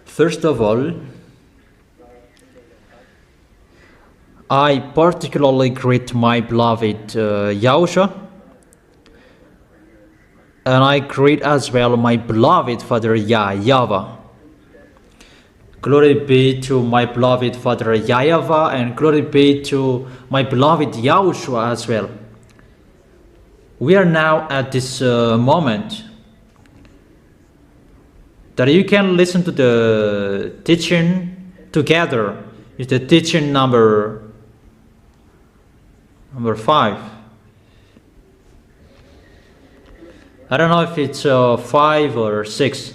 First of all, I particularly greet my beloved YAHOSHUAH, and I greet as well my beloved Father YAHVAH. Glory be to my beloved Father YAHVAH, and glory be to my beloved YAHOSHUAH as well. We are now at this moment that you can listen to the teaching together. It's the teaching number 5. I don't know if it's 5 or 6.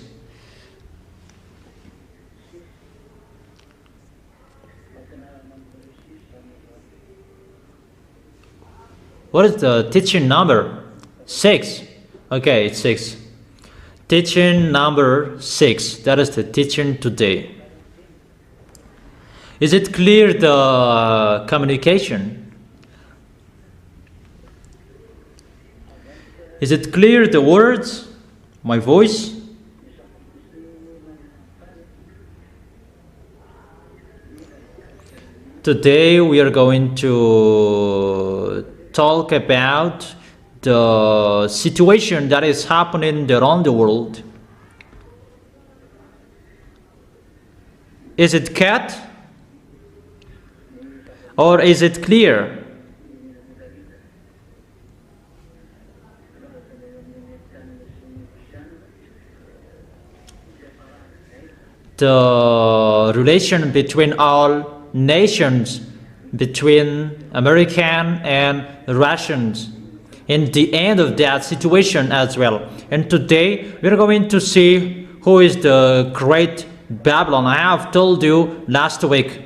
What is the teaching number? 6. Okay, it's 6. Teaching number 6. That is the teaching today. Is it clear, the communication? Is it clear, the words, my voice? Today we are going to talk about the situation that is happening around the world. Is it cut? Or is it clear? The relation between all nations, between American and Russians, in the end of that situation as well. And today we're going to see who is the great Babylon. I have told you last week,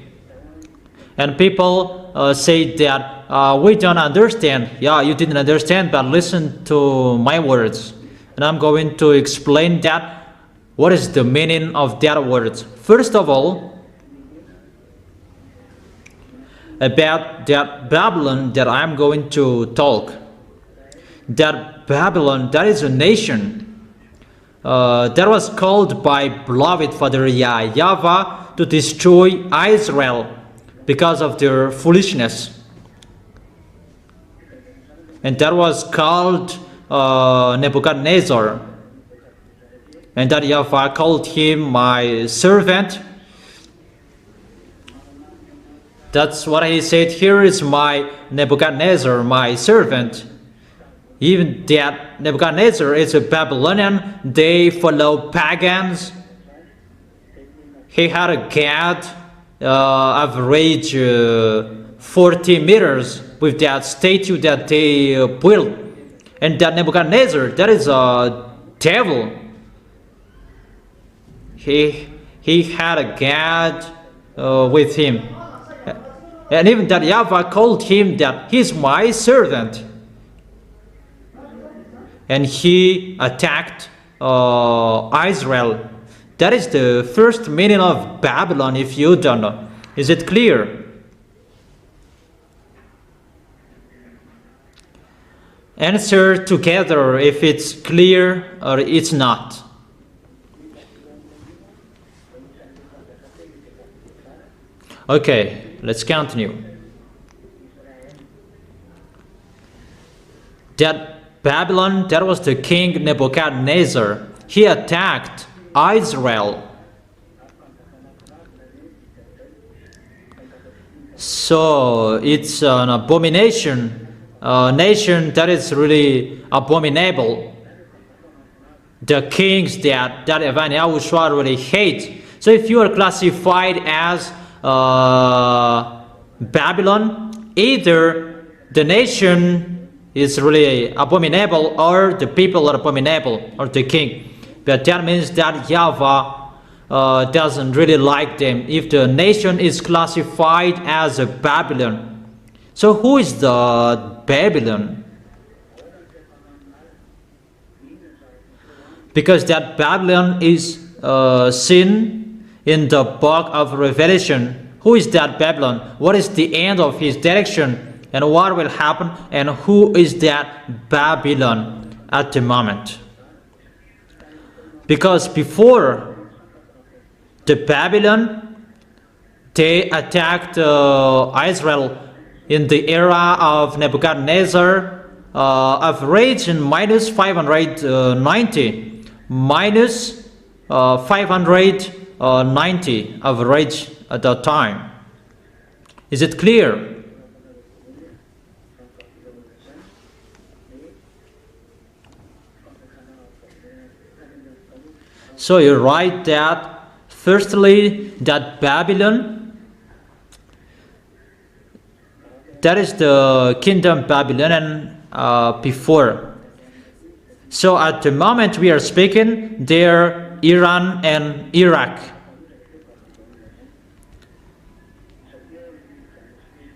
and people say that we don't understand. Yeah, you didn't understand, but listen to my words, and I'm going to explain that. What is the meaning of that words? First of all, about that Babylon that I'm going to talk. That Babylon, that is a nation that was called by beloved Father YAHVAH to destroy Israel because of their foolishness. And that was called Nebuchadnezzar. And that YAHVAH called him my servant. That's what he said. Here is my Nebuchadnezzar, my servant. Even that Nebuchadnezzar is a Babylonian. They follow pagans. He had a god average 40 meters with that statue that they built. And that Nebuchadnezzar, that is a devil. He had a god with him. And even that YAHVAH called him that he's my servant. And he attacked Israel. That is the first meaning of Babylon, if you don't know. Is it clear? Answer together if it's clear or it's not. Okay, let's continue. That Babylon, that was the king Nebuchadnezzar. He attacked Israel. So it's an abomination, a nation that is really abominable. The kings that YAHOSHUAH really hate. So if you are classified as Babylon, either the nation is really abominable or the people are abominable or the king. But that means that YAHVAH doesn't really like them if the nation is classified as a Babylon. So who is the Babylon? Because that Babylon is seen in the book of Revelation. Who is that Babylon? What is the end of his direction? And what will happen? And who is that Babylon at the moment? Because before the Babylon, they attacked Israel in the era of Nebuchadnezzar, average in minus 590, minus 590 average at that time. Is it clear? So you write that, firstly, that Babylon, that is the kingdom Babylonian before. So at the moment we are speaking, they're Iran and Iraq.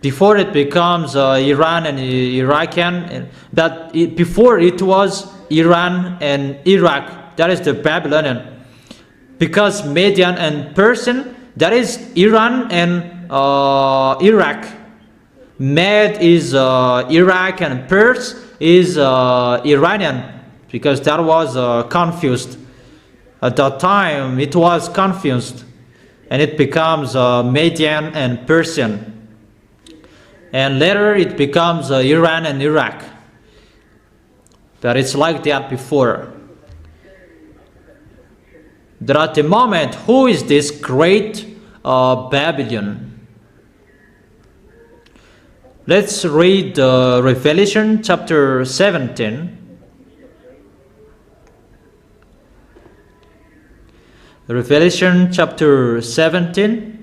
Before it becomes Iran and Iraqian, but before it was Iran and Iraq. That is the Babylonian. Because Median and Persian, that is Iran and Iraq. Med is Iraq and Pers is Iranian, because that was confused. At that time it was confused, and it becomes Median and Persian. And later it becomes Iran and Iraq. But it's like that before. That at the moment, who is this great Babylon? Let's read Revelation chapter 17. Revelation chapter 17.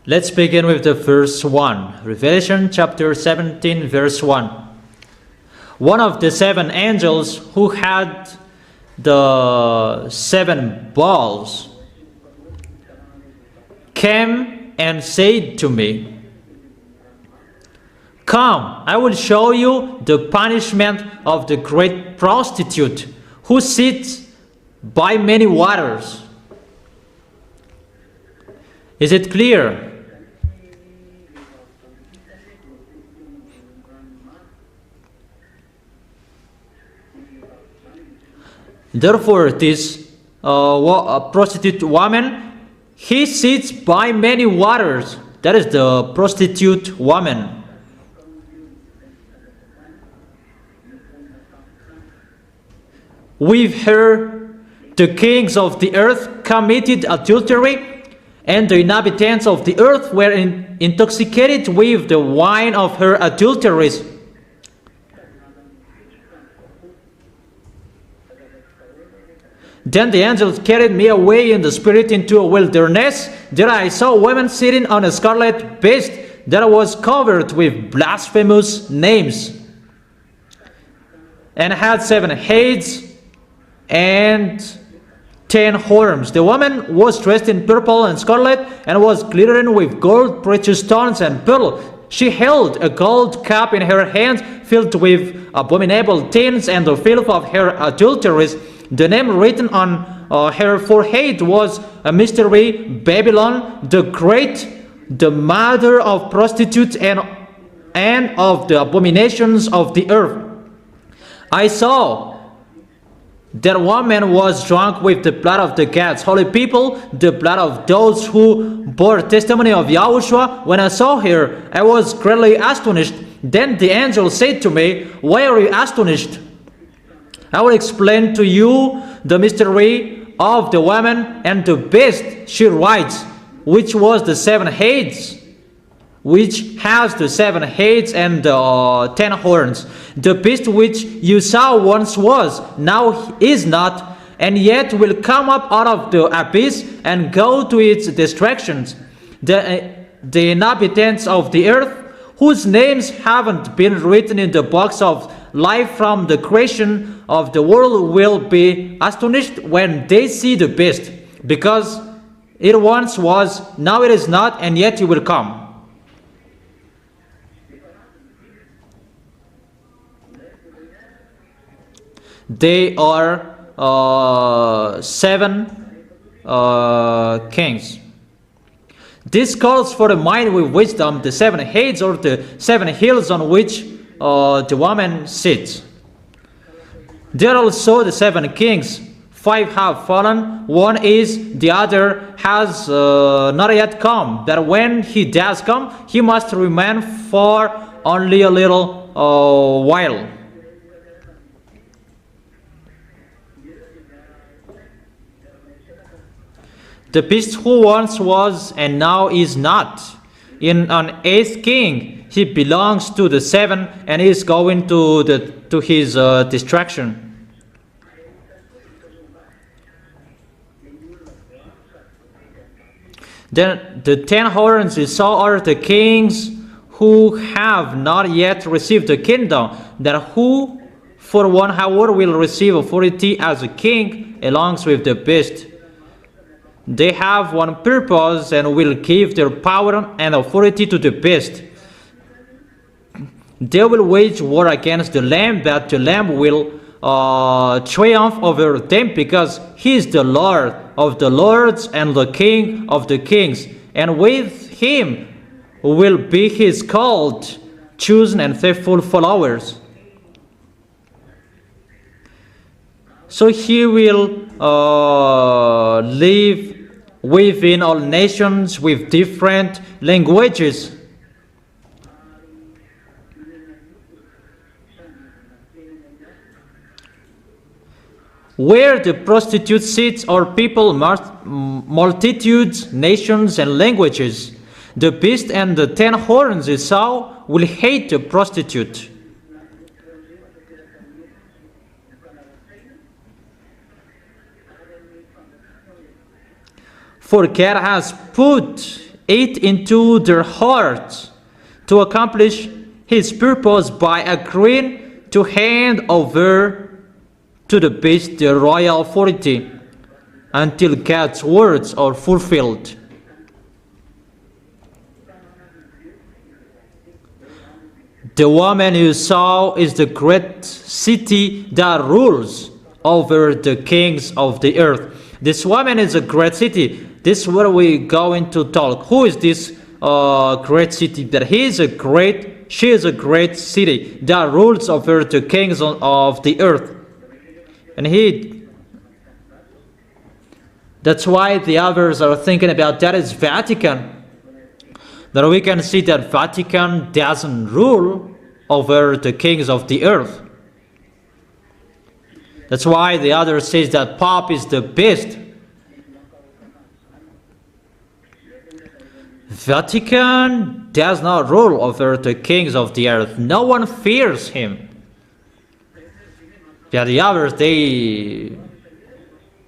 Let's begin with the verse 1. Revelation chapter 17, verse 1. One of the seven angels who had the seven bowls came and said to me, "Come, I will show you the punishment of the great prostitute who sits by many waters." Is it clear? Therefore, this prostitute woman, he sits by many waters. That is the prostitute woman. With her, the kings of the earth committed adultery, and the inhabitants of the earth were intoxicated with the wine of her adulteries. Then the angels carried me away in the spirit into a wilderness. There I saw women sitting on a scarlet beast that was covered with blasphemous names, and had 7 heads and 10 horns. The woman was dressed in purple and scarlet, and was glittering with gold, precious stones, and pearl. She held a gold cup in her hand, filled with abominable things and the filth of her adulteries. The name written on her forehead was a mystery, Babylon the Great, the mother of prostitutes and of the abominations of the earth. I saw that woman was drunk with the blood of the God's holy people, the blood of those who bore testimony of YAHOSHUAH. When I saw her, I was greatly astonished. Then the angel said to me, "Why are you astonished? I will explain to you the mystery of the woman and the beast she rides, which was the 7 heads, which has the 7 heads and 10 horns. The beast which you saw once was, now is not, and yet will come up out of the abyss and go to its destructions. The inhabitants of the earth, whose names haven't been written in the books of life from the creation of the world, will be astonished when they see the beast, because it once was, now it is not, and yet it will come." They are 7 kings. This calls for the mind with wisdom, the 7 heads or the 7 hills on which the woman sits. There are also the 7 kings. 5 have fallen, 1 is, the other has not yet come. That when he does come, he must remain for only a little while. The beast who once was and now is not. In an 8th king, he belongs to the 7 and is going to his destruction. Then the 10 horns you saw are the kings who have not yet received the kingdom, that who for 1 hour will receive authority as a king along with the beast. They have one purpose and will give their power and authority to the beast. They will wage war against the Lamb, but the Lamb will triumph over them, because he is the Lord of the lords and the King of the kings, and with him will be his called, chosen and faithful followers. So he will live within all nations with different languages. Where the prostitute sits are people, multitudes, nations, and languages. The beast and the 10 horns you saw will hate the prostitute. For God has put it into their hearts to accomplish his purpose by agreeing to hand over to the beast the royal authority until God's words are fulfilled. The woman you saw is the great city that rules over the kings of the earth. This woman is a great city. This is where we going to talk. Who is this great city? That she is a great city that rules over the kings of the earth. And that's why the others are thinking about that is Vatican. That we can see that Vatican doesn't rule over the kings of the earth. That's why the other says that Pope is the beast. Vatican does not rule over the kings of the earth. No one fears him. Yeah, the others, they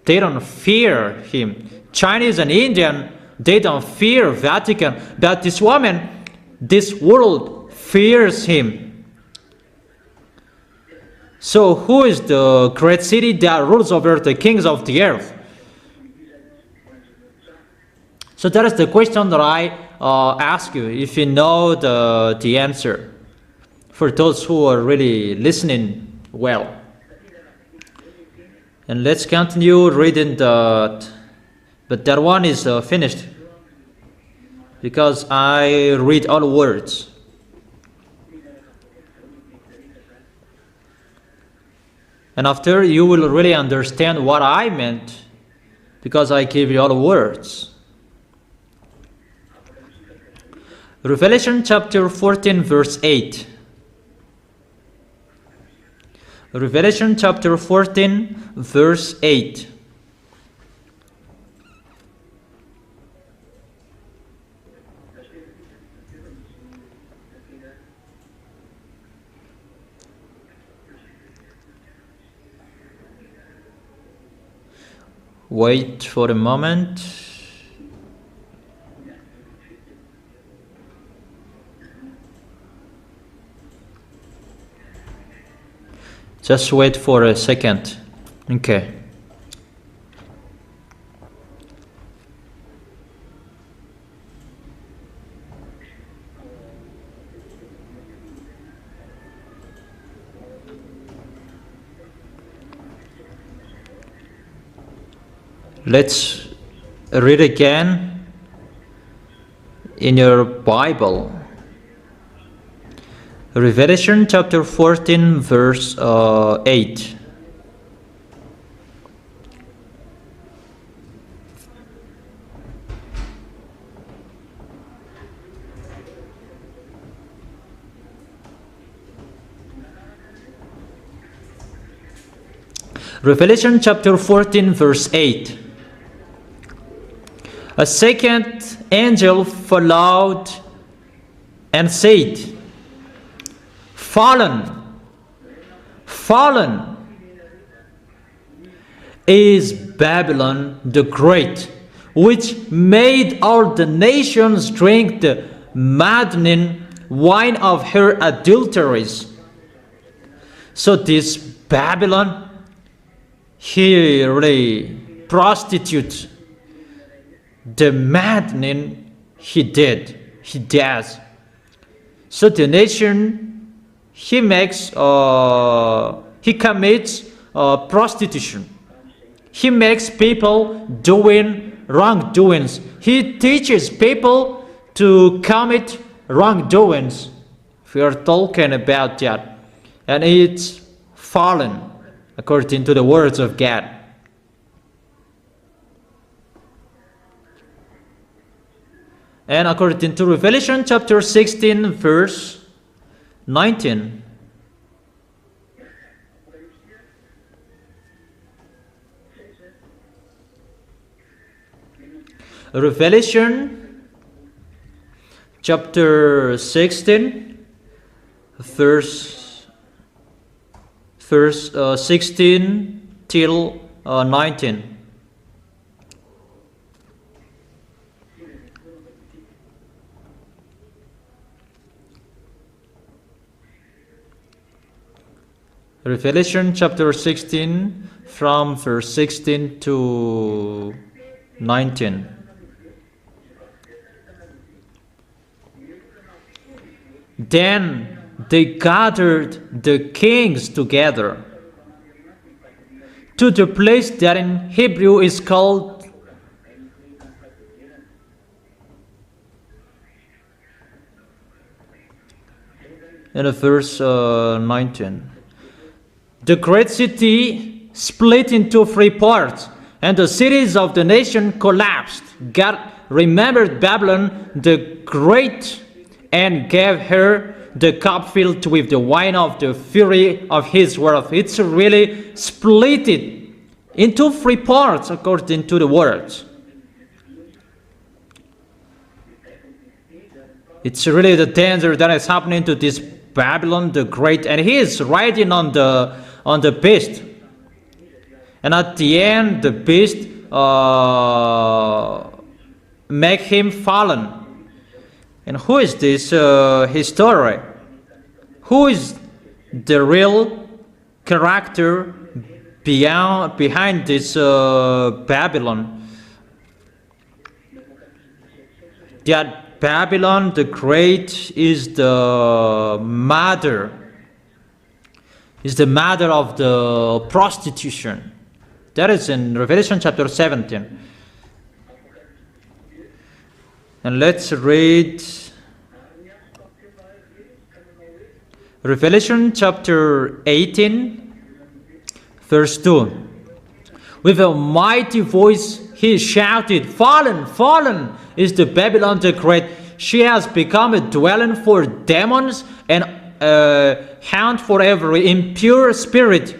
don't fear him. Chinese and Indian, they don't fear Vatican. But this woman, this world fears him. So who is the great city that rules over the kings of the earth? So that is the question that I ask you, if you know the answer, for those who are really listening well. And let's continue reading but that one is finished, because I read all words. And after, you will really understand what I meant, because I give you all words. Revelation chapter 14 verse 8. Revelation chapter 14 verse 8. Wait for a moment. Just wait for a second. Okay. Let's read again in your Bible. Revelation chapter 14 verse 8. Revelation chapter 14 verse 8. A second angel followed and said, Fallen, fallen is Babylon the Great, which made all the nations drink the maddening wine of her adulteries. So this Babylon, he really prostitutes. The maddening he does. So the nation, he commits prostitution. He makes people doing wrongdoings. He teaches people to commit wrongdoings. We are talking about that. And it's fallen, according to the words of God. And according to Revelation chapter 16 verse 19. Revelation chapter 16 verse 16 till 19. Revelation chapter 16 from verse 16 to 19. Then they gathered the kings together to the place that in Hebrew is called in verse 19. The great city split into 3 parts, and the cities of the nation collapsed. God remembered Babylon the Great and gave her the cup filled with the wine of the fury of his wrath. It's really split it into 3 parts according to the words. It's really the danger that is happening to this Babylon the Great, and he is riding on the beast. And at the end, the beast make him fallen. And who is this his story? Who is the real character behind this Babylon? That Babylon the Great is the mother of the prostitution. That is in Revelation chapter 17. And let's read Revelation chapter 18, verse 2. With a mighty voice he shouted, Fallen, fallen is the Babylon the Great. She has become a dwelling for demons and a haunt for every impure spirit.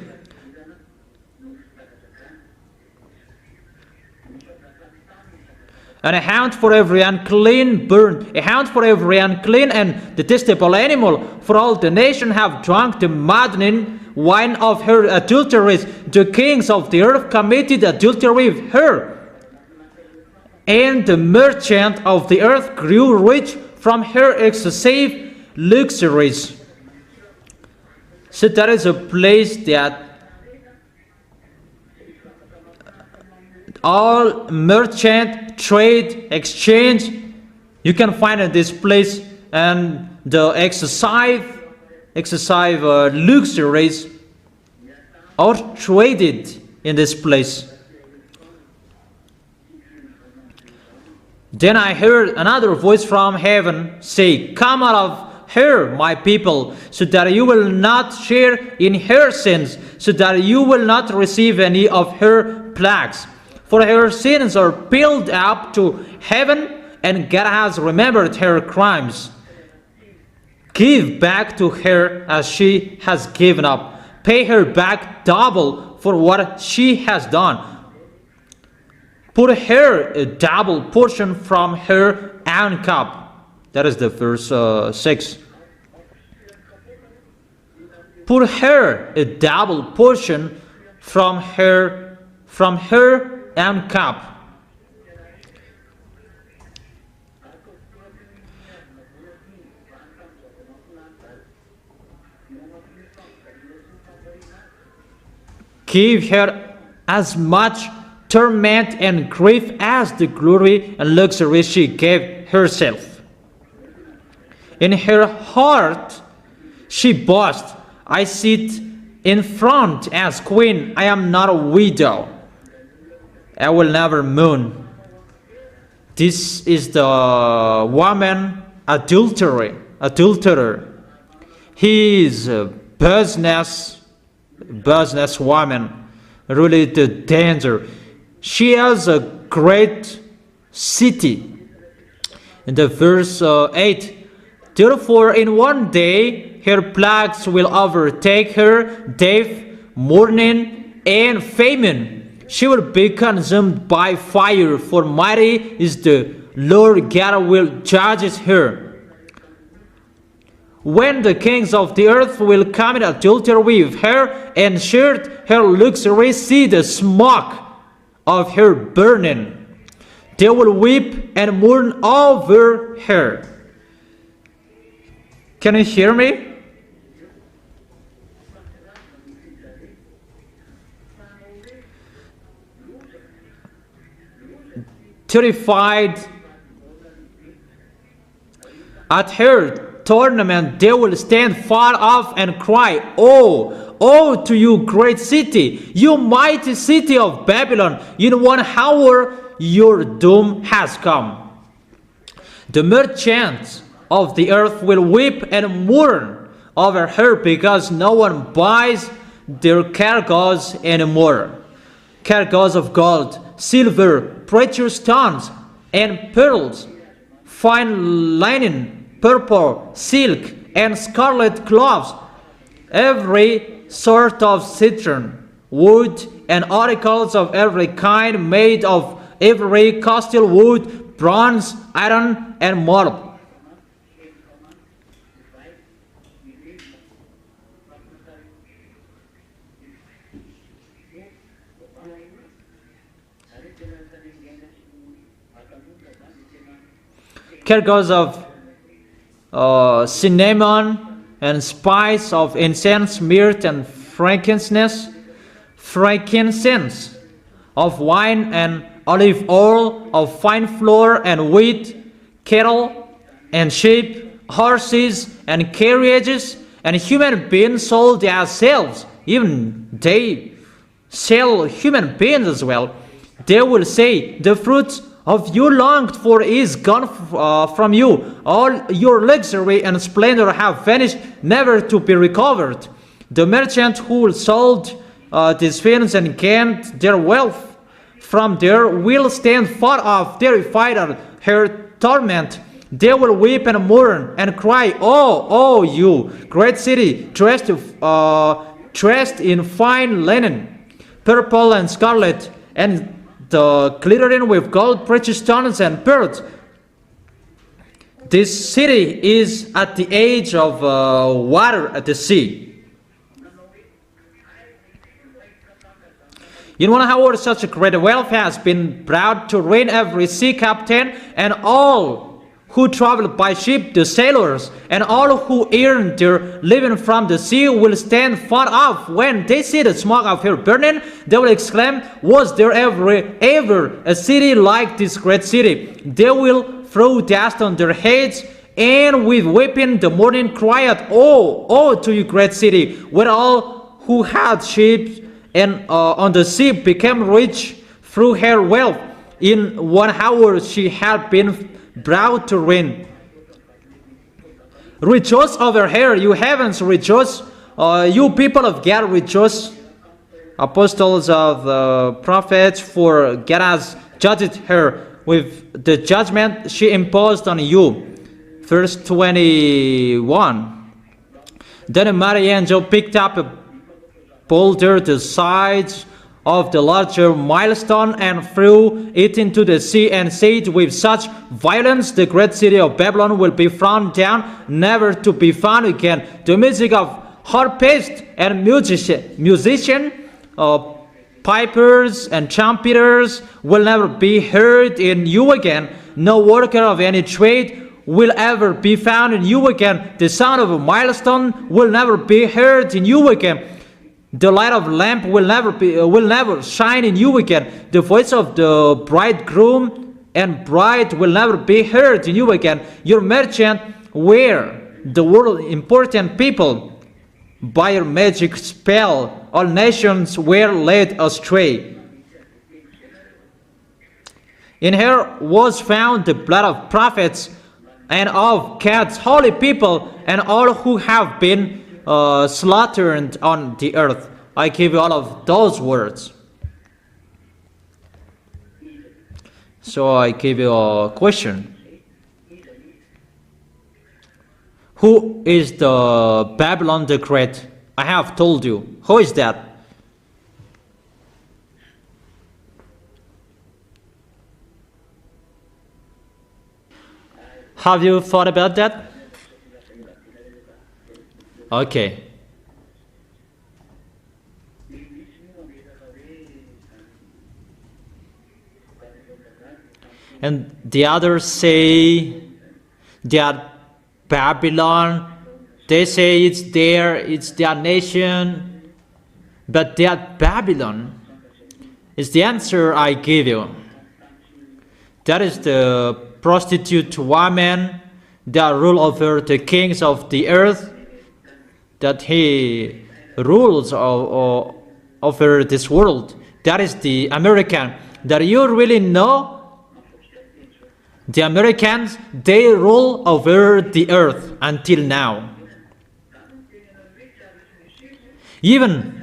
And a haunt for every unclean bird, a haunt for every unclean and detestable animal, for all the nation have drunk the maddening wine of her adulteries. The kings of the earth committed adultery with her, and the merchant of the earth grew rich from her excessive luxuries. So that is a place that all merchant, trade, exchange, you can find in this place, and the excessive luxuries are traded in this place. Then I heard another voice from heaven say, Come out her, my people, so that you will not share in her sins, so that you will not receive any of her plagues. For her sins are piled up to heaven, and God has remembered her crimes. Give back to her as she has given up. Pay her back double for what she has done. Put her a double portion from her own cup. That is the verse 6. Put her a double portion from her own cup. Give her as much torment and grief as the glory and luxury she gave herself. In her heart she boasts, I sit in front as queen, I am not a widow. I will never mourn. This is the woman adulterer. He is a business woman, really the danger. She has a great city. In the verse 8, therefore in one day her plagues will overtake her, death, mourning, and famine. She will be consumed by fire, for mighty is the Lord God will judge her. When the kings of the earth will commit adultery with her and share her luxury, see the smoke of her burning. They will weep and mourn over her. Can you hear me? Terrified at her tournament, they will stand far off and cry, Oh, oh to you great city, you mighty city of Babylon, in 1 hour your doom has come. The merchants of the earth will weep and mourn over her, because no one buys their cargoes anymore. Cargoes of gold, silver, precious stones, and pearls, fine linen, purple, silk, and scarlet cloths, every sort of citron, wood, and articles of every kind made of every costly wood, bronze, iron, and marble. Cargoes of cinnamon and spice, of incense, myrrh, and frankincense, of wine and olive oil, of fine flour and wheat, cattle and sheep, horses and carriages, and human beings sold as slaves. Even they sell human beings as well. They will say, the fruits of you longed for is gone from you. All your luxury and splendor have vanished, never to be recovered. The merchant who sold these things and gained their wealth from there will stand far off, terrified at her torment. They will weep and mourn and cry, Oh, oh, you great city, dressed in fine linen, purple and scarlet, and the glittering with gold, precious stones, and pearls. This city is at the edge of water at the sea. In 1 hour, such a great wealth has been brought to ruin every sea captain and all who travel by ship, the sailors, and all who earn their living from the sea will stand far off. When they see the smoke of her burning, they will exclaim, Was there ever a city like this great city? They will throw dust on their heads, and with weeping the morning cry out, Oh, oh to you great city, where all who had ships and on the sea became rich through her wealth. In 1 hour she had been brought to ruin. Rejoice over here, you heavens, rejoice. You people of God, rejoice. Apostles of the prophets, for God has judged her with the judgment she imposed on you. Verse 21. Then a mighty angel picked up a boulder the size of the larger milestone and threw it into the sea and said, with such violence the great city of Babylon will be thrown down, never to be found again. The music of harpists and musicians, pipers and trumpeters will never be heard in you again. No worker of any trade will ever be found in you again. The sound of a milestone will never be heard in you again. The light of lamp will never shine in you again. The voice of the bridegroom and bride will never be heard in you again. Your merchant were the world important people. By your magic spell, all nations were led astray. In her was found the blood of prophets and of God's holy people and all who have been slaughtered on the earth. I give you all of those words. So I give you a question. Who is the Babylon the Great? I have told you. Who is that? Have you thought about that? Okay. And the others say that Babylon, they say it's their nation, but that Babylon is the answer I give you. That is the prostitute woman that rule over the kings of the earth, that he rules over this world. That is the American. That you really know? The Americans, they rule over the earth until now. Even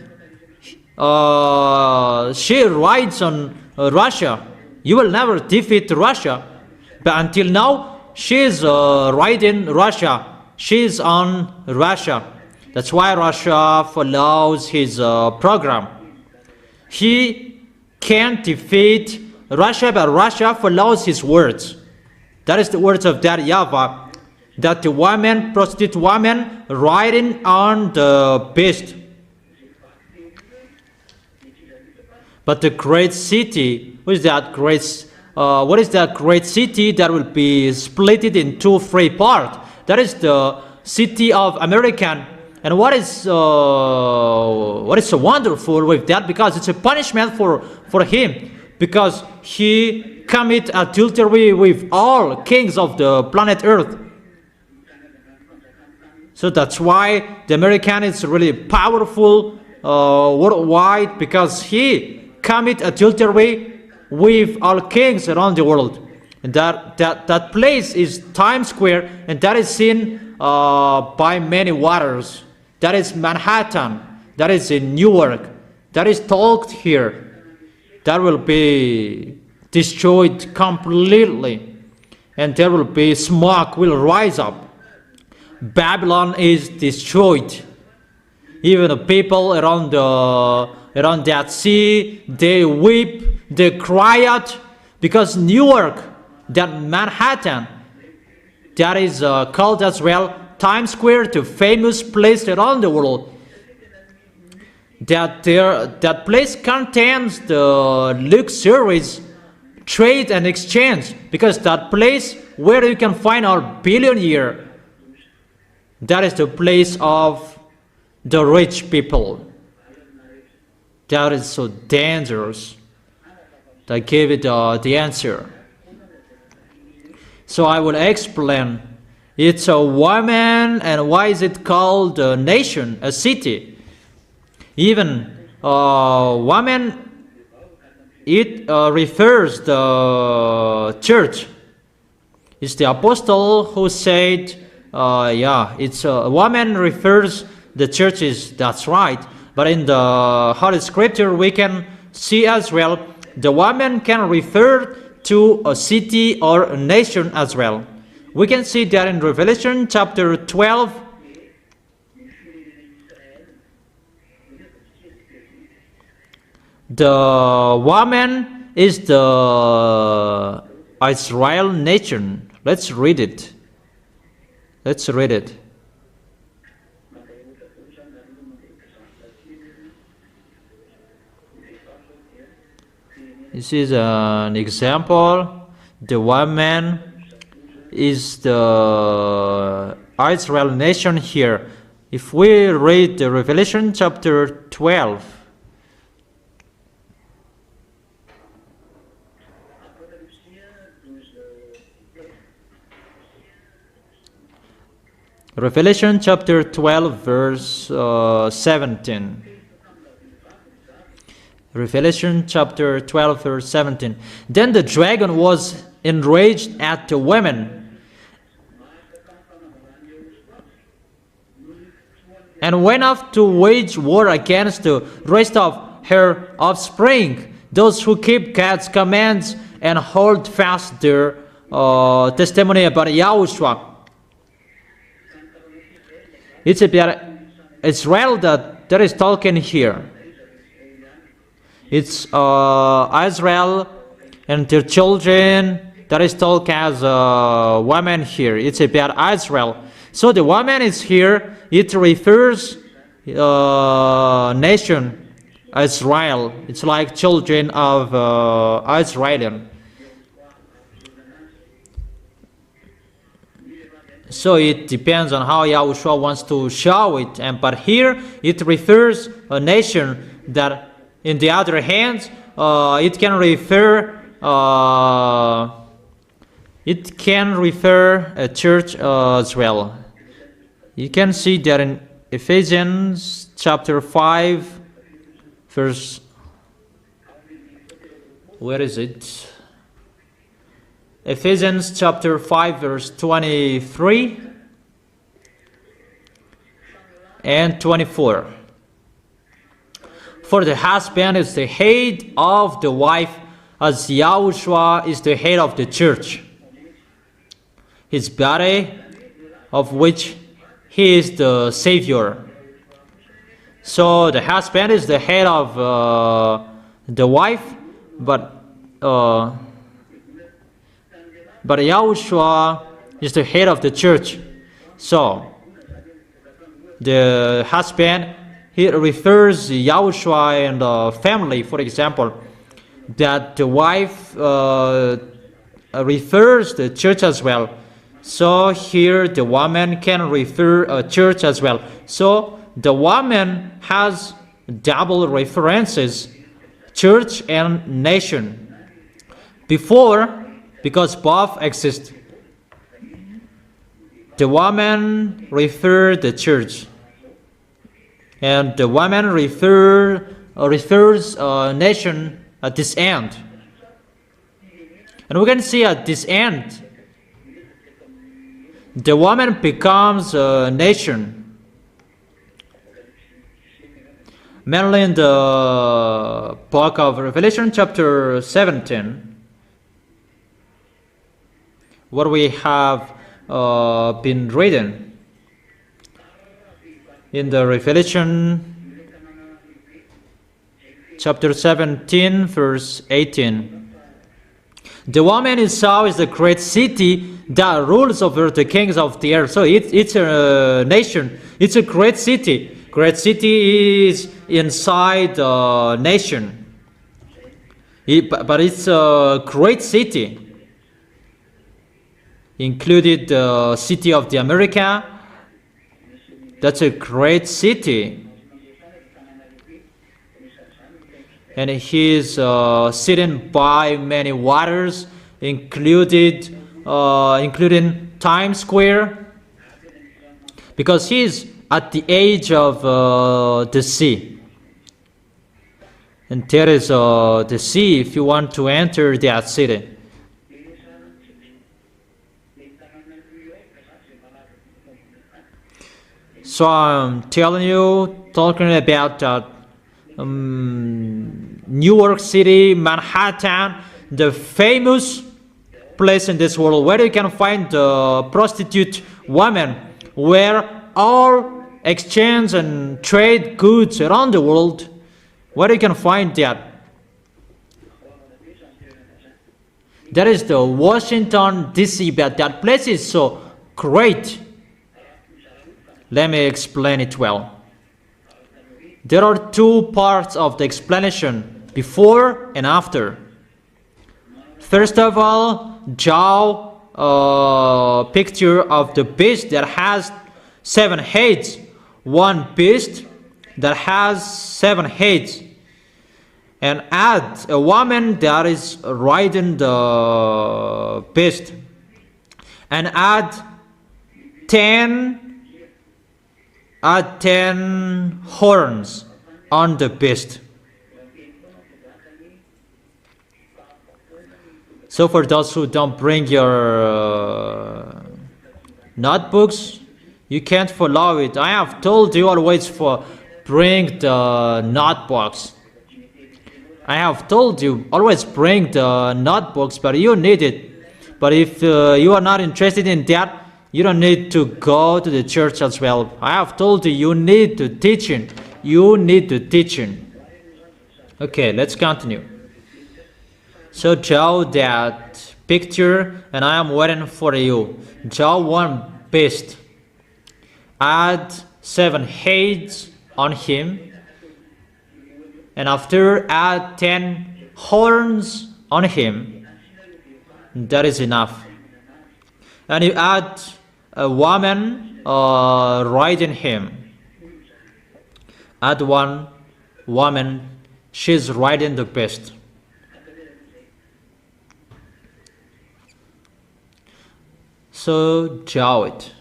she rides on Russia. You will never defeat Russia. But until now, she is riding Russia. She is on Russia. That's why Russia follows his program. He can't defeat Russia, but Russia follows his words. That is the words of that YAHVAH, that the woman, prostitute woman, riding on the beast. But the great city, what is that great city that will be split into three parts? That is the city of American. And what is so wonderful with that? Because it's a punishment for him, because he commit adultery with all kings of the planet Earth. So that's why the American is really powerful worldwide, because he commit adultery with all kings around the world. And that place is Times Square, and that is seen by many waters. That is Manhattan. That is in Newark. That is talked here. That will be destroyed completely, and there will be smoke will rise up. Babylon is destroyed. Even the people around that sea, they weep, they cry out, because Newark, that Manhattan, that is called as well Times Square, the famous place around the world. That place contains the luxuries, trade and exchange, because that place where you can find our billionaire, that is the place of the rich people. That is so dangerous. I gave it the answer. So I will explain. It's a woman, and why is it called a nation, a city? Even woman, it refers the church. It's the apostle who said, it's woman refers the churches, that's right. But in the Holy Scripture, we can see as well, the woman can refer to a city or a nation as well. We can see that in Revelation chapter 12. The woman is the Israel nation. Let's read it. Let's read it. This is an example. The woman is the Israel nation here. If we read the Revelation chapter 12, Revelation chapter 12 verse 17. Revelation chapter 12 verse 17. Then the dragon was enraged at the women and went off to wage war against the rest of her offspring, those who keep God's commands and hold fast their testimony about YAHOSHUAH. It's about Israel that is talking here. It's Israel and their children that is talking as women here. It's about Israel. So the woman is here. It refers nation Israel. It's like children of Israel. So it depends on how YAHOSHUAH wants to show it. But here it refers a nation that, in the other hand, it can refer a church as well. You can see that in Ephesians chapter 5, verse, where is it? Ephesians chapter 5 verse 23 and 24. For the husband is the head of the wife, as YAHOSHUAH is the head of the church, his body, of which he is the Savior. So the husband is the head of the wife, but YAHOSHUAH is the head of the church. So the husband, he refers YAHOSHUAH and the family, for example, that the wife refers the church as well. So here the woman can refer a church as well. So the woman has double references, church and nation. Before, because both exist, the woman refers the church, and the woman refers a nation at this end. And we can see at this end, the woman becomes a nation. Mainly in the book of Revelation chapter 17, what we have been reading in the Revelation chapter 17 verse 18. The woman you saw is the great city that rules over the kings of the earth. So it's a nation. It's a great city. Great city is inside the nation. But it's a great city. Included the city of the America. That's a great city. And he is sitting by many waters, including Times Square, because he is at the edge of the sea. And there is the sea if you want to enter that city. So I'm telling you, talking about New York City, Manhattan, the famous place in this world where you can find the prostitute women, where all exchange and trade goods around the world, where you can find that. That is the Washington DC, but that place is so great. Let me explain it well. There are two parts of the explanation, before and after. First of all, draw a picture of the beast that has 7 heads. One beast that has 7 heads. And add a woman that is riding the beast. And add 10 horns on the beast. So for those who don't bring your notebooks, you can't follow it. I have told you always bring the notebooks. I have told you always bring the notebooks, but you need it. But if you are not interested in that, you don't need to go to the church as well. I have told you, you need to teaching. You need to teaching. Okay, let's continue. So draw that picture, and I am waiting for you. Draw one beast. Add 7 heads on him. And after add 10 horns on him. That is enough. And you add a woman riding him. Add one woman, she's riding the beast. So draw it.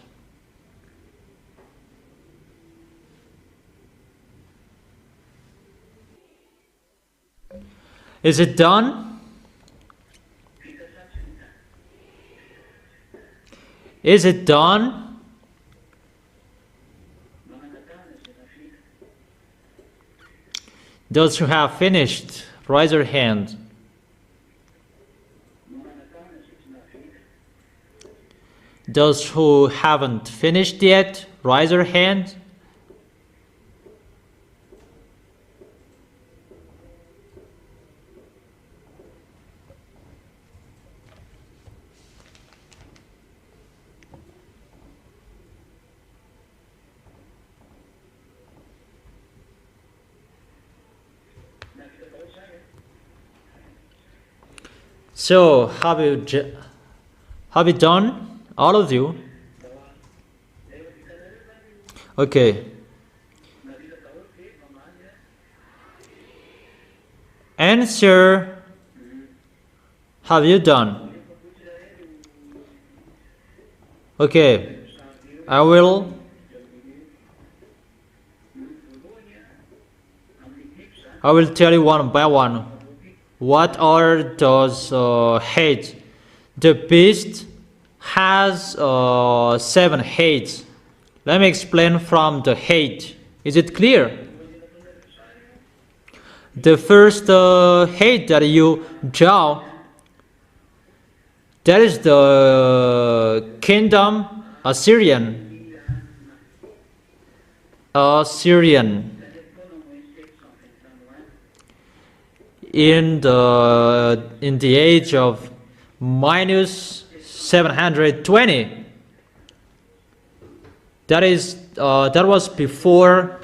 Is it done? Is it done? Those who have finished, raise your hand. Those who haven't finished yet, raise your hand. So, have you done, all of you? Okay. Answer, have you done? Okay, I will tell you one by one. What are those heads? The beast has 7 heads. Let me explain from the head. Is it clear? The first head that you draw, that is the kingdom Assyrian. In the age of minus 720. That was before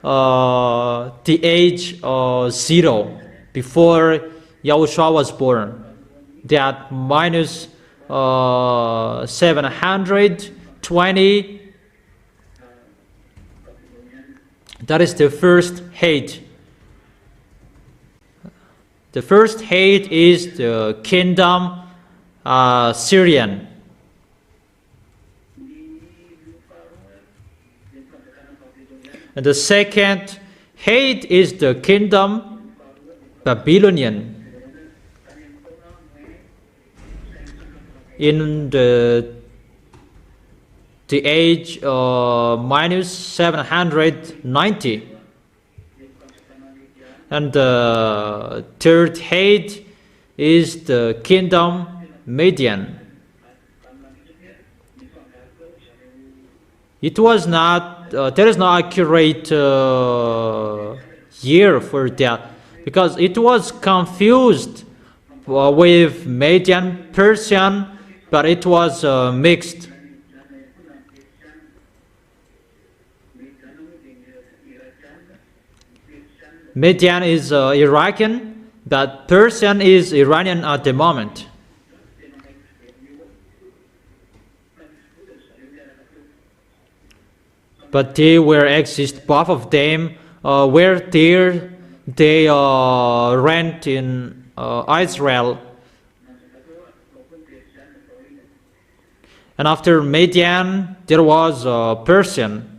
the age 0, before YAHOSHUAH was born. That minus 720, that is the first head. The first head is the kingdom Syrian. And the second head is the kingdom Babylonian. In the the age minus 790. And the third head is the kingdom Median. It was not, there is no accurate year for that, because it was confused with Median Persian, but it was mixed. Median is Iraqi, but Persian is Iranian at the moment. But they were exist, both of them were there. They rent in Israel. And after Median, there was Persian.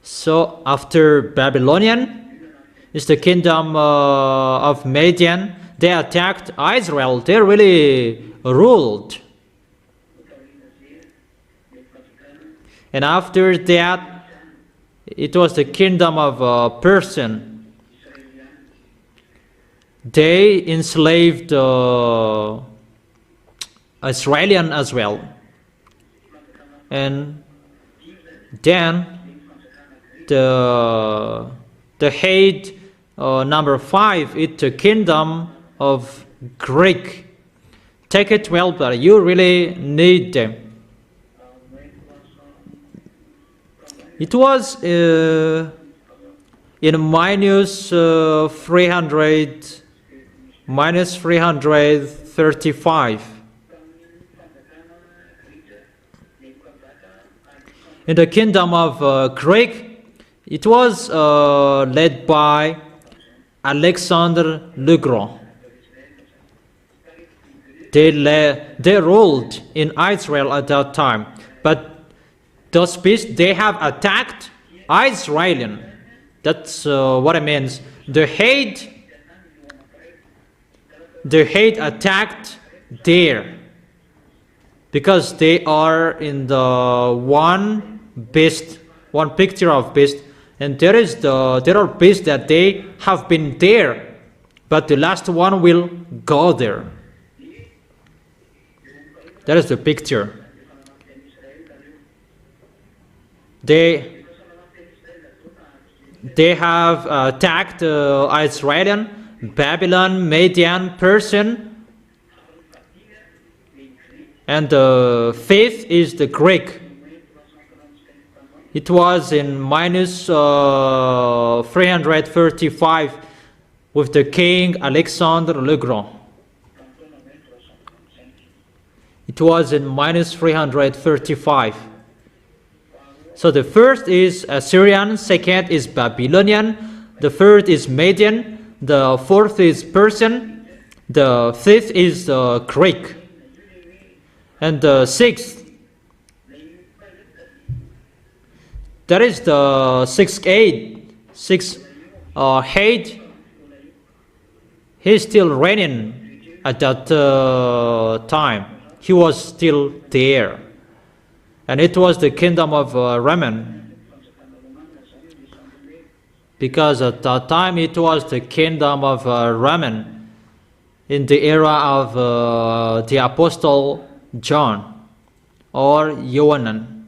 So after Babylonian is the kingdom of Median. They attacked Israel. They really ruled. And after that, it was the kingdom of Persian. They enslaved Israelian as well. And then the head number 5 is the kingdom of Greek. Take it well, but you really need them. It was in minus 335. In the kingdom of Greek, it was led by Alexander the Great. They ruled in Israel at that time, but those beasts, they have attacked Israelian. That's what it means. The head attacked there, because they are in the one beast, one picture of beast, and there are beasts that they have been there, but the last one will go there. That is the picture. They have attacked Israelian, Babylon, Median, Persian, and the fifth is the Greek. It was in minus 335 with the king Alexander the Great. It was in minus 335. So the first is Assyrian, second is Babylonian, the third is Median, the fourth is Persian, the fifth is Greek, and the sixth, that is the sixth head, he's still reigning at that time. He was still there. And it was the kingdom of Raman. Because at that time it was the kingdom of Raman in the era of the Apostle John or Yohanan.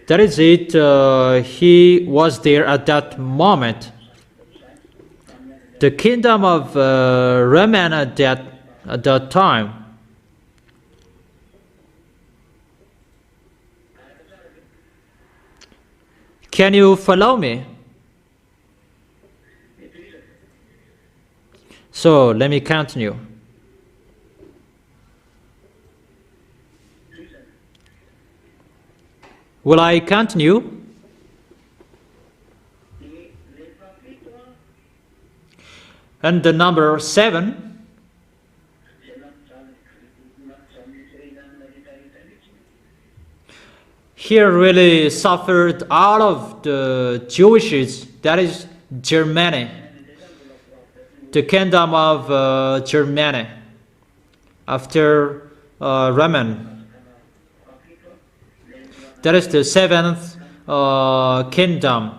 That is it. He was there at that moment. The kingdom of Raman at that time. Can you follow me? So let me continue. Will I continue? And the number 7, he really suffered all of the Jewishes, that is Germany, the kingdom of Germany, after Roman. That is the seventh kingdom.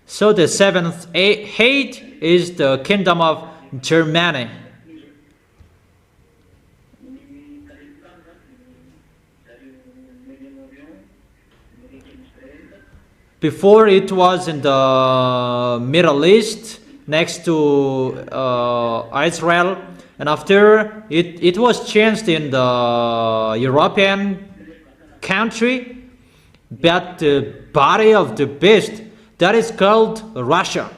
So the seventh hate is the kingdom of Germany. Before it was in the Middle East next to Israel, and after it was changed in the European country, but the body of the beast, that is called Russia.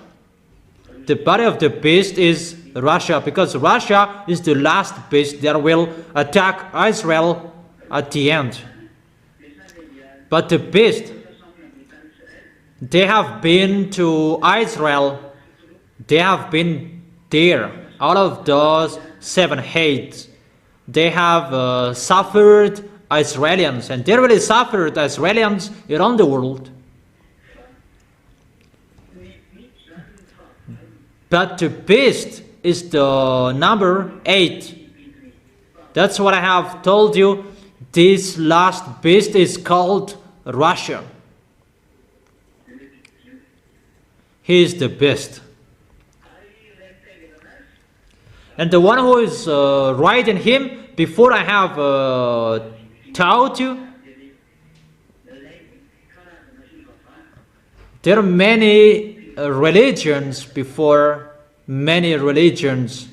The body of the beast is Russia, because Russia is the last beast that will attack Israel at the end. But the beast, they have been to Israel, they have been there. Out of those 7 hates, they have suffered Israelis, and they really suffered Israelis around the world. But the beast is the number 8. That's what I have told you. This last beast is called Russia. He is the beast. And the one who is right in him, before I have taught you, there are many religions before, many religions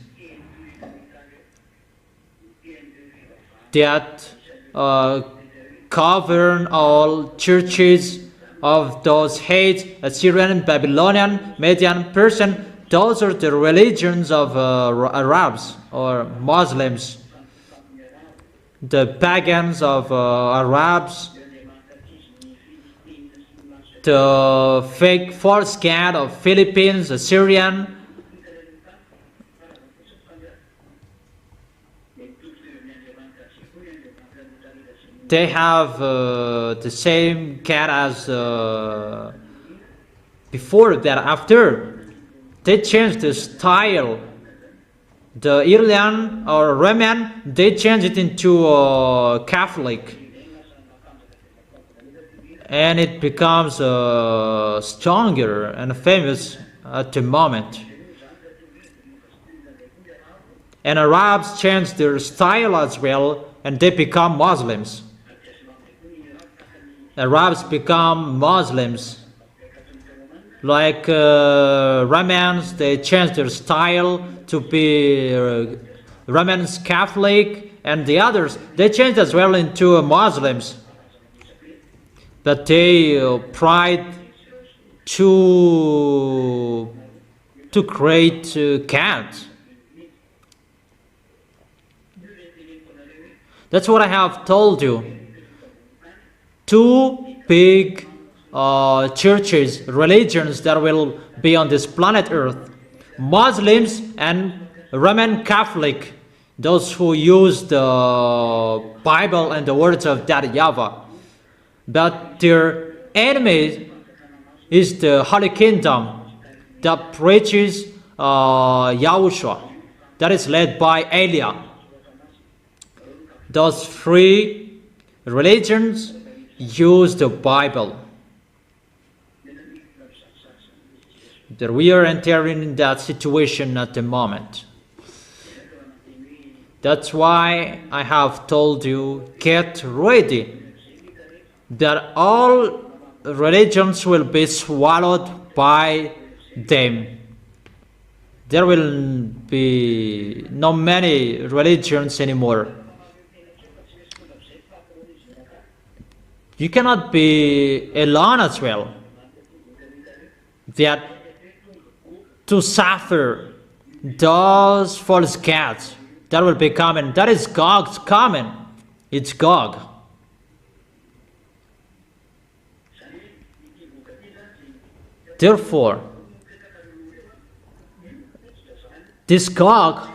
that govern all churches of those hate, Assyrian, Babylonian, Median, Persian. Those are the religions of Arabs or Muslims. The pagans of Arabs, the fake false god of Philippines, Assyrian. They have the same cat as before that. After they changed the style, the Iranian or Roman, they changed it into Catholic, and it becomes stronger and famous at the moment. And Arabs changed their style as well, and they become Muslims. Arabs become Muslims. Like Romans, they changed their style to be Romans Catholic, and the others, they changed as well into Muslims. But they tried to create cats. That's what I have told you. 2 big churches, religions that will be on this planet Earth. Muslims and Roman Catholic, those who use the Bible and the words of that YAHVAH. But their enemy is the Holy Kingdom that preaches YAHOSHUAH, that is led by Eliah. Those 3 religions use the Bible. That we are entering in that situation at the moment. That's why I have told you, get ready, that all religions will be swallowed by them. There will be not many religions anymore. You cannot be alone as well. That to suffer those false gods that will be coming. That is Gog's coming. It's Gog. Therefore, this Gog,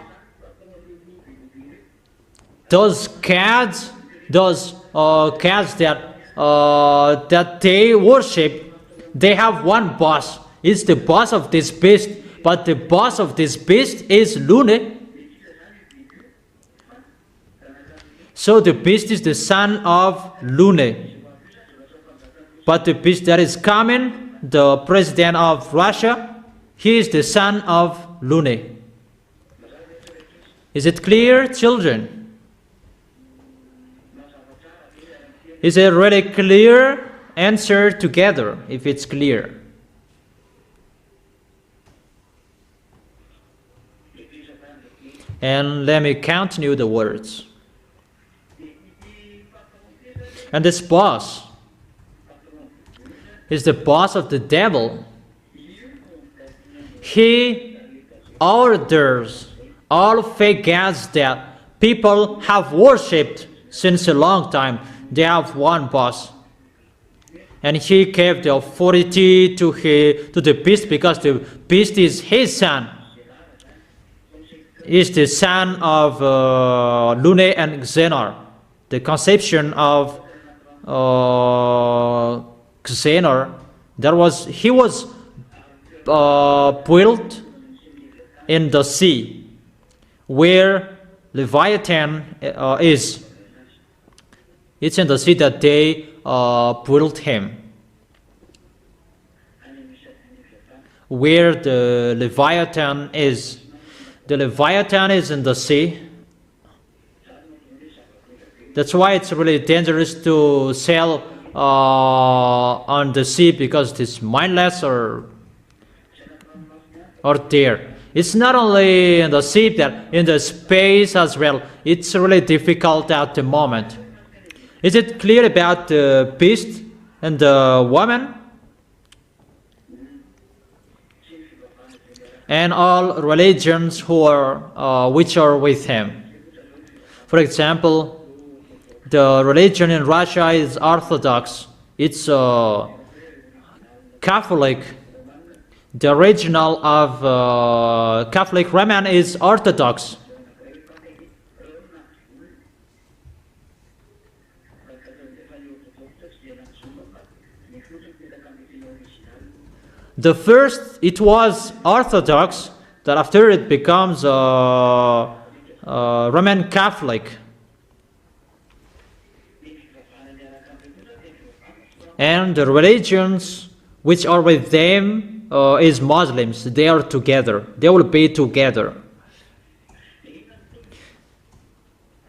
those gods those gods that they worship, they have one boss. It's the boss of this beast, but the boss of this beast is Lune. So the beast is the son of Lune. But the beast that is coming, the president of Russia, he is the son of Lune. Is it clear, children? Is it really clear? Answer together if it's clear. And let me continue the words. And this boss is the boss of the devil. He orders all fake gods that people have worshipped since a long time. They have one boss. And he gave the authority to the beast because the beast is his son. He is the son of Lune and Xenor. The conception of Xenor, he was built in the sea where Leviathan is. It's in the sea that they built him. Where the Leviathan is. The Leviathan is in the sea. That's why it's really dangerous to sail on the sea, because it's mindless or there. It's not only in the sea, that in the space as well. It's really difficult at the moment. Is it clear about the beast and the woman? And all religions which are with him. For example, the religion in Russia is Orthodox. It's Catholic. The original of Catholic Roman is Orthodox. The first, it was Orthodox, that after it becomes Roman Catholic. And the religions which are with them is Muslims. They are together. They will be together.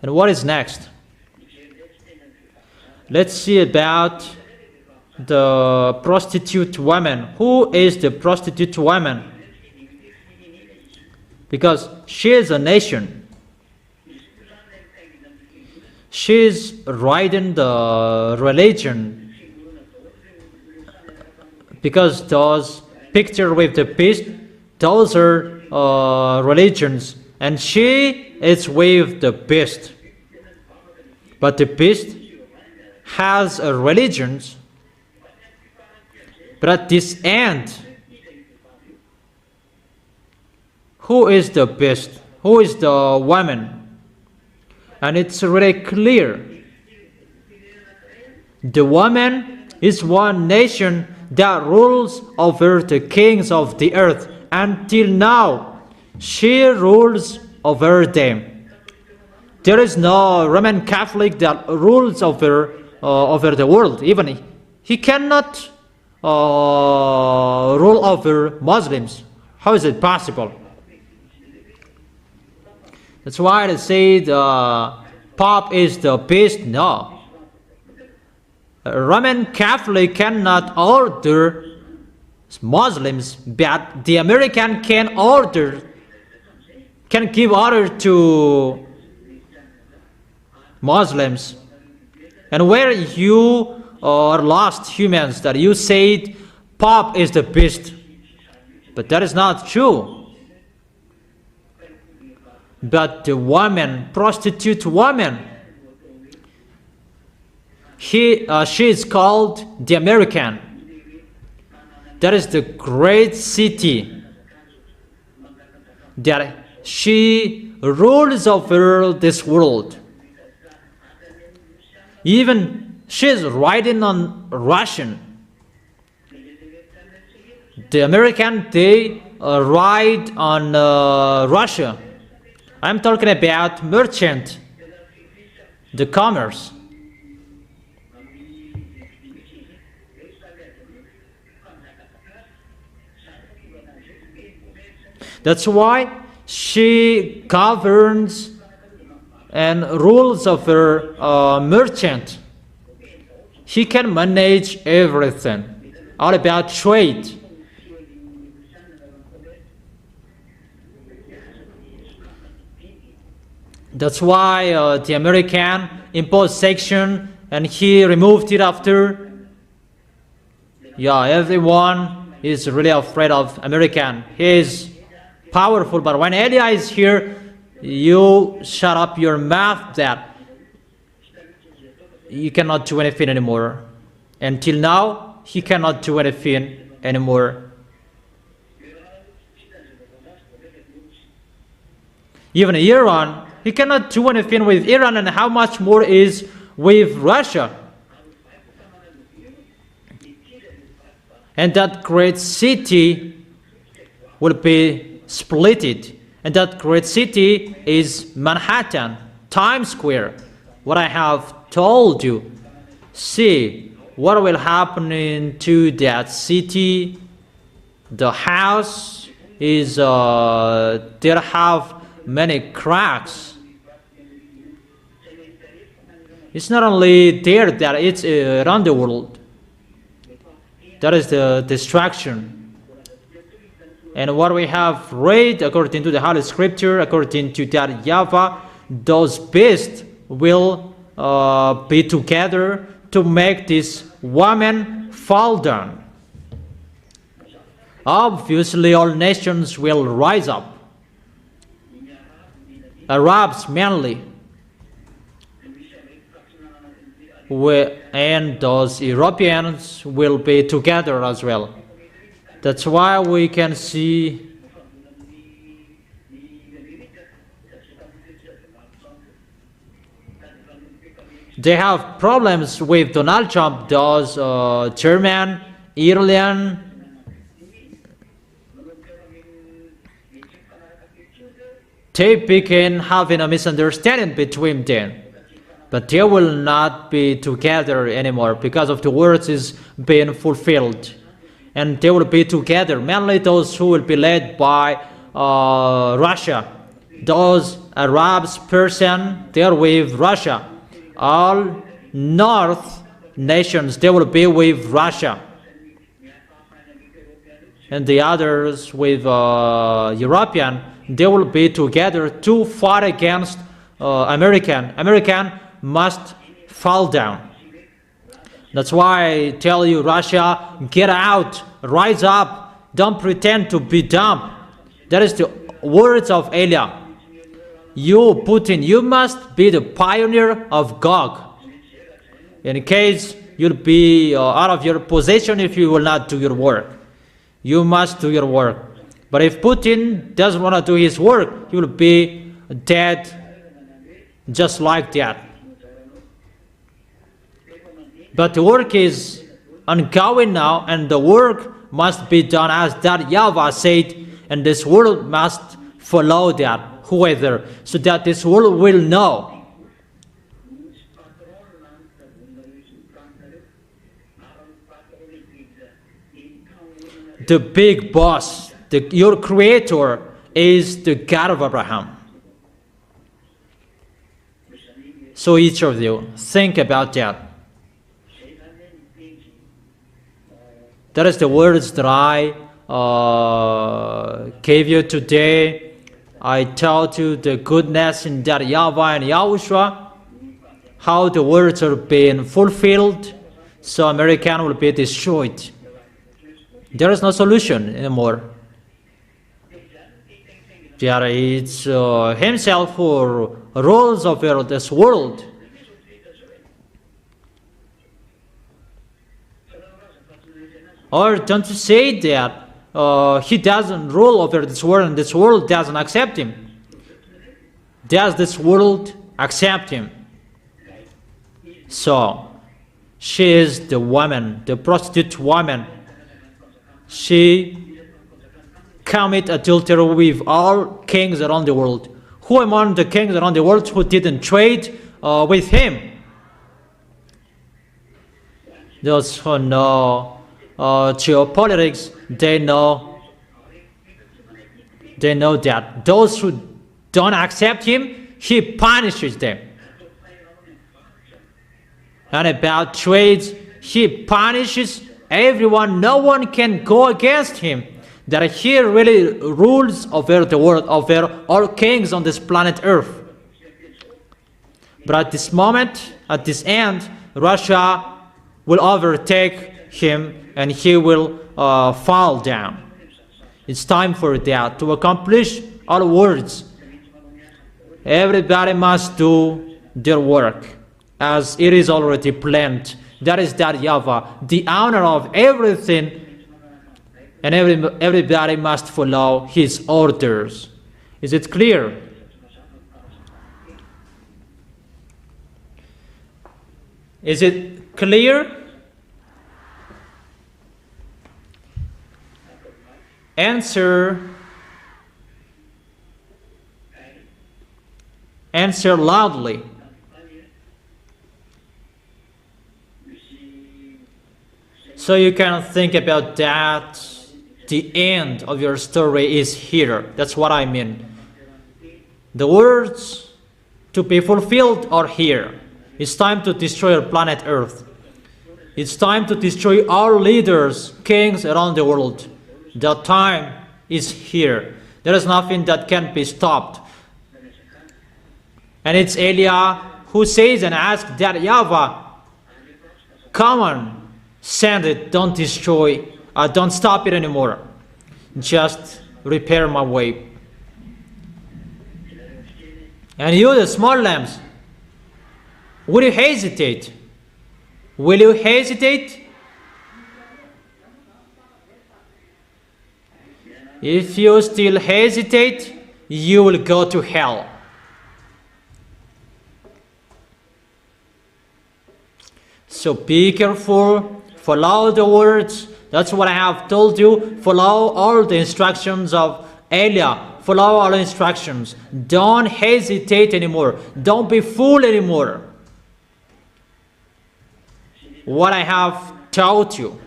And what is next? Let's see about the prostitute woman. Who is the prostitute woman? Because she is a nation. She is riding the religion. Because those pictures with the beast, those are religions. And she is with the beast. But the beast has a religion. But at this end, who is the beast? Who is the woman? And it's really clear. The woman is one nation that rules over the kings of the earth. Until now, she rules over them. There is no Roman Catholic that rules over the world. Even he cannot rule over Muslims. How is it possible? That's why they say the Pope is the beast. No. A Roman Catholic cannot order Muslims, but the American can give order to Muslims. And where you are lost humans, that you said Pope is the beast, but that is not true. But the woman, prostitute woman, she is called the American. That is the great city that she rules over this world. Even she's writing on Russian. The American, they write on Russia. I'm talking about merchant, the commerce. That's why she governs and rules of her merchant. He can manage everything, all about trade. That's why the American imposed section and he removed it after. Yeah, everyone is really afraid of American. He is powerful, but when Elia is here, you shut up your mouth that you cannot do anything anymore. Until now, he cannot do anything anymore. Even Iran, he cannot do anything with Iran, and how much more is with Russia. And that great city will be splitted. And that great city is Manhattan, Times Square. What I have told you. See what will happen to that city. The house is there have many cracks. It's not only there, that it's around the world. That is the destruction. And what we have read according to the Holy Scripture, according to that YAHVAH, those beasts will be together to make this woman fall down. Obviously, all nations will rise up. Arabs mainly. And those Europeans will be together as well. That's why we can see they have problems with Donald Trump, those German, Italian, they begin having a misunderstanding between them. But they will not be together anymore because of the words is being fulfilled. And they will be together, mainly those who will be led by Russia. Those Arabs, Persian, they are with Russia. All North nations, they will be with Russia. And the others with European, they will be together to fight against American. American must fall down. That's why I tell you, Russia, get out, rise up, don't pretend to be dumb. That is the words of Elia. You, Putin, you must be the pioneer of Gog. In case you'll be out of your position if you will not do your work. You must do your work. But if Putin doesn't want to do his work, he will be dead just like that. But the work is ongoing now, and the work must be done as that YAHVAH said, and this world must follow that, whoever, so that this world will know. The big boss, your creator, is the God of Abraham. So each of you, think about that. That is the words that I gave you today. I told you the goodness in that YAHVAH and YAHOSHUAH, how the words are being fulfilled, so American will be destroyed. There is no solution anymore. There is himself who rules over this world. Or don't you say that he doesn't rule over this world and this world doesn't accept him? Does this world accept him? So she is the woman, the prostitute woman. She commit adultery with all kings around the world. Who among the kings around the world who didn't trade with him? Those who know geopolitics, they know that those who don't accept him, he punishes them. And about trades, he punishes everyone. No one can go against him. That he really rules over the world, over all kings on this planet Earth. But at this moment, at this end, Russia will overtake him and he will fall down. It's time for that. To accomplish our words, everybody must do their work as it is already planned. That is that YAHVAH, the owner of everything, and everybody must follow his orders. Is it clear? Is it clear? Answer loudly. So you can think about that. The end of your story is here. That's what I mean. The words to be fulfilled are here. It's time to destroy our planet Earth. It's time to destroy all leaders, kings around the world. The time is here. There is nothing that can be stopped. And it's Elia who says and asks that YAHVAH, come on, send it, don't destroy, don't stop it anymore. Just repair my way. And you, the small lambs, will you hesitate? Will you hesitate? If you still hesitate, you will go to hell. So be careful, follow the words. That's what I have told you. Follow all the instructions of Elia. Follow all the instructions. Don't hesitate anymore. Don't be fooled anymore. What I have taught you,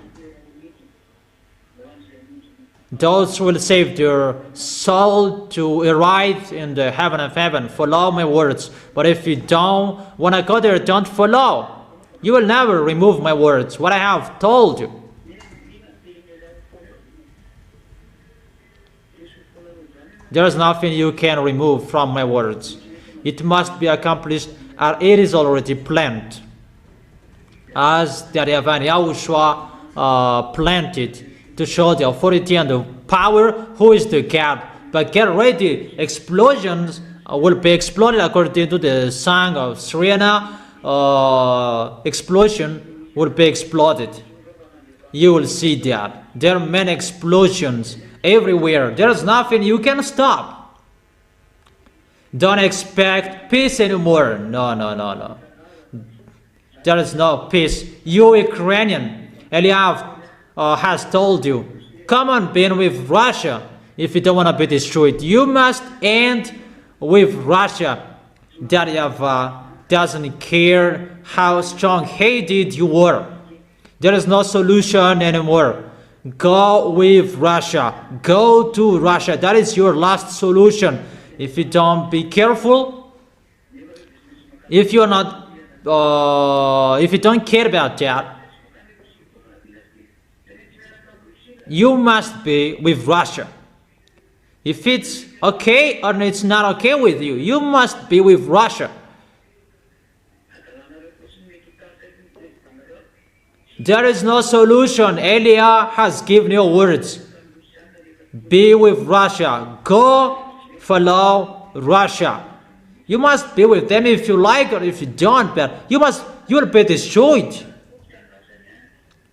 those will save their soul to arrive in the heaven of heaven. Follow my words. But if you don't want to go there, don't follow. You will never remove my words, what I have told you. There is nothing you can remove from my words. It must be accomplished, and it is already planned. As the YAHVAH and YAHOSHUAH planned it, to show the authority and the power who is the God. But get ready, explosions will be exploded according to the song of Serena. Explosion will be exploded. You will see that. There are many explosions everywhere. There is nothing you can stop. Don't expect peace anymore. No. There is no peace. You Ukrainian, Eliav has told you, come on, be with Russia if you don't want to be destroyed. You must end with Russia. That YAHVAH doesn't care how strong-headed you were. There is no solution anymore. Go with Russia. Go to Russia. That is your last solution. If you don't be careful, if you're not, if you don't care about that, you must be with Russia. If it's okay or it's not okay with you, you must be with Russia. There is no solution. Elia has given you words. Be with Russia. Go follow Russia. You must be with them if you like or if you don't, but you will be destroyed.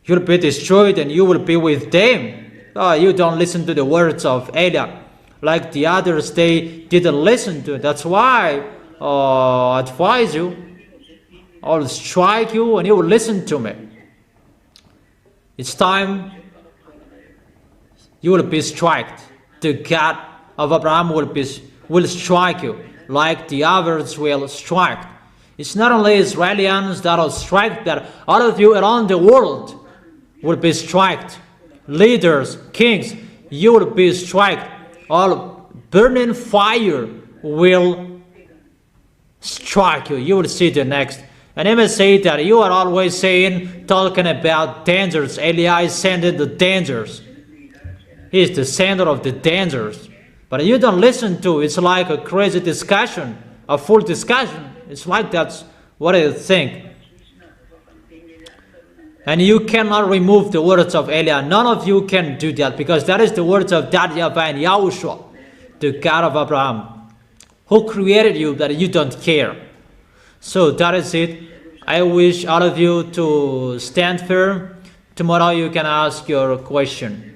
You'll be destroyed and you will be with them. You don't listen to the words of Elia. Like the others, they didn't listen to it. That's why I advise you. I'll strike you and you will listen to me. It's time you will be struck. The God of Abraham will strike you like the others will strike. It's not only Israelis that will strike, that all of you around the world will be struck. Leaders, kings, you will be struck. All burning fire will strike you. You will see the next. And I may say that you are always talking about dangers. Eliah is sending the dangers. He is the center of the dangers. But you don't listen to it. It's like a crazy discussion, a full discussion. It's like that's what I think. And you cannot remove the words of Eliah. None of you can do that, because that is the words of that YAHVAH and YAHOSHUAH, the God of Abraham, who created you, that you don't care. So that is it. I wish all of you to stand firm. Tomorrow you can ask your question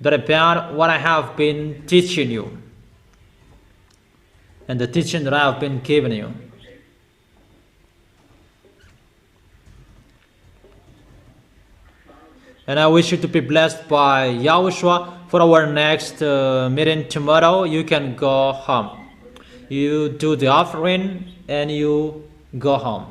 that about what I have been teaching you and the teaching that I have been giving you. And I wish you to be blessed by YAHOSHUAH. For our next meeting tomorrow, you can go home. You do the offering and you go home.